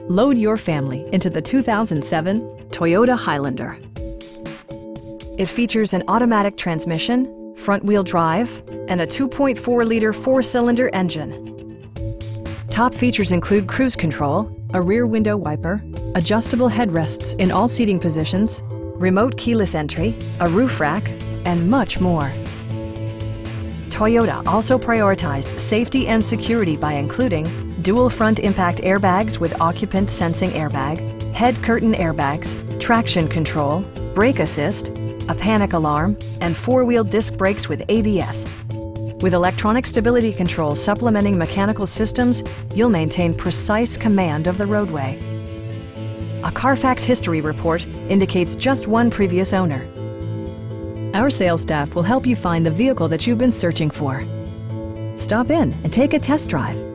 Load your family into the 2007 Toyota Highlander. It features an automatic transmission, front-wheel drive, and a 2.4-liter four-cylinder engine. Top features include cruise control, a rear window wiper, adjustable headrests in all seating positions, remote keyless entry, a roof rack, and much more. Toyota also prioritized safety and security by including dual front impact airbags with occupant sensing airbag, head curtain airbags, traction control, brake assist, a panic alarm, and four-wheel disc brakes with ABS. With electronic stability control supplementing mechanical systems, you'll maintain precise command of the roadway. A Carfax history report indicates just one previous owner. Our sales staff will help you find the vehicle that you've been searching for. Stop in and take a test drive.